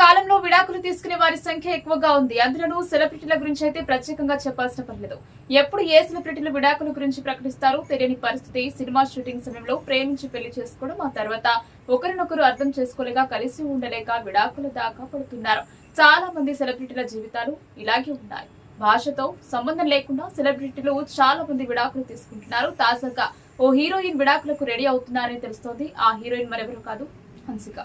కాలంలో విడాకులు తీసుకునే వారి సంఖ్య ఎక్కువగా ఉంది. అందులోనూ సెలబ్రిటీల గురించి అయితే ప్రత్యేకంగా చెప్పాల్సిన పర్లేదు. ఎప్పుడు ఏ సెలబ్రిటీలు విడాకుల గురించి ప్రకటిస్తారో తెలియని పరిస్థితి. సినిమా షూటింగ్ సమయంలో ప్రేమించి పెళ్లి చేసుకోవడం, ఆ తర్వాత ఒకరినొకరు అర్థం చేసుకోలేక కలిసి ఉండలేక విడాకుల దాకా పడుతున్నారు. చాలా మంది సెలబ్రిటీల జీవితాలు ఇలాగే ఉన్నాయి. భాషతో సంబంధం లేకుండా సెలబ్రిటీలు చాలా మంది విడాకులు తీసుకుంటున్నారు. తాజాగా ఓ హీరోయిన్ విడాకులకు రెడీ అవుతున్నారని తెలుస్తోంది. ఆ హీరోయిన్ మరెవరూ కాదు, హన్సిక.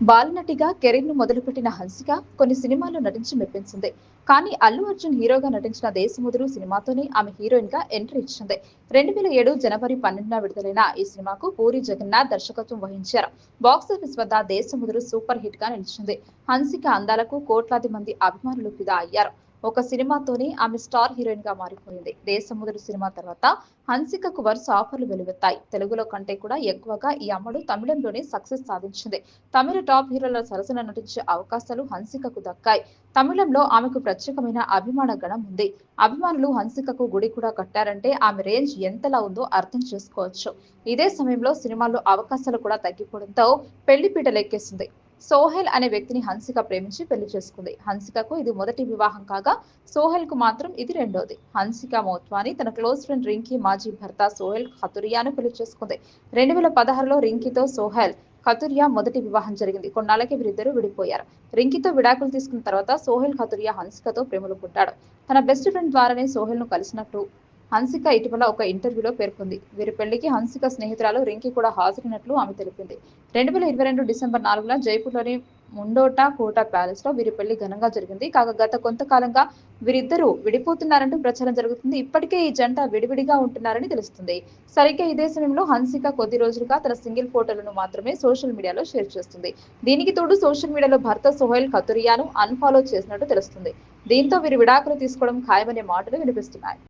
బాలనటిగా కెరీర్ ను మొదలుపెట్టిన హన్సిక కొన్ని సినిమాల్లో నటించి మెప్పించింది. కానీ అల్లు అర్జున్ హీరోగా నటించిన దేశముదురు సినిమాతోనే ఆమె హీరోయిన్ గా ఎంట్రీ ఇచ్చింది. 2007 జనవరి 12న విడుదలైన ఈ సినిమాకు పూరి జగన్నాథ్ దర్శకత్వం వహించారు. బాక్సాఫీస్ వద్ద దేశముదురు సూపర్ హిట్ గా నిలిచింది. హన్సిక అందాలకు కోట్లాది మంది అభిమానులు ఫిదా అయ్యారు. ఒక సినిమాతోనే ఆమె స్టార్ హీరోయిన్ గా మారిపోయింది. దేశముదురు సినిమా తర్వాత హన్సికకు వరుస ఆఫర్లు వెలువెత్తాయి. తెలుగులో కంటే కూడా ఎక్కువగా ఈ అమ్మడు తమిళంలోనే సక్సెస్ సాధించింది. తమిళ టాప్ హీరోల సరసన నటించే అవకాశాలు హన్సికకు దక్కాయి. తమిళంలో ఆమెకు ప్రత్యేకమైన అభిమాన గణం ఉంది. అభిమానులు హన్సికకు గుడి కూడా కట్టారంటే ఆమె రేంజ్ ఎంతలా ఉందో అర్థం చేసుకోవచ్చు. ఇదే సమయంలో సినిమాల్లో అవకాశాలు కూడా తగ్గిపోవడంతో పెళ్లి పీటలెక్కేసింది. సోహెల్ అనే వ్యక్తిని హన్సిక ప్రేమించి పెళ్లి చేసుకుంది. హన్సికకు ఇది మొదటి వివాహం కాగా సోహెల్ కు మాత్రం ఇది రెండోది. హన్సిక మోత్వాని తన క్లోజ్ ఫ్రెండ్ రింకీ మాజీ భర్త సోహెల్ ఖతురియాను పెళ్లి చేసుకుంది. 2016లో రింకీతో సోహెల్ ఖతురియా మొదటి వివాహం జరిగింది. కొన్నాళ్ళకి వీరిద్దరూ విడిపోయారు. రింకీతో విడాకులు తీసుకున్న తర్వాత సోహెల్ ఖతురియా హన్సికతో ప్రేమలో పడ్డాడు. తన బెస్ట్ ఫ్రెండ్ ద్వారానే సోహెల్ ను కలిసినట్టు హన్సిక ఇటీవల ఒక ఇంటర్వ్యూలో పేర్కొంది. వీరి పెళ్లికి హన్సిక స్నేహితురాలు రింకీ కూడా హాజరైనట్లు ఆమె తెలిపింది. 2022 డిసెంబర్ 4న జైపూర్లోని ముండోటా కోటా ప్యాలెస్ లో వీరి పెళ్లి ఘనంగా జరిగింది. కాగా గత కొంతకాలంగా వీరిద్దరూ విడిపోతున్నారంటూ ప్రచారం జరుగుతుంది. ఇప్పటికే ఈ జంట విడివిడిగా ఉంటున్నారని తెలుస్తుంది. సరిగ్గా ఇదే సమయంలో హన్సిక కొద్ది రోజులుగా తన సింగిల్ ఫోటోలను మాత్రమే సోషల్ మీడియాలో షేర్ చేస్తుంది. దీనికి తోడు సోషల్ మీడియాలో భర్త సోహెల్ ఖతురియాను అన్ఫాలో చేసినట్టు తెలుస్తుంది. దీంతో వీరు విడాకులు తీసుకోవడం ఖాయమనే మాటలు వినిపిస్తున్నాయి.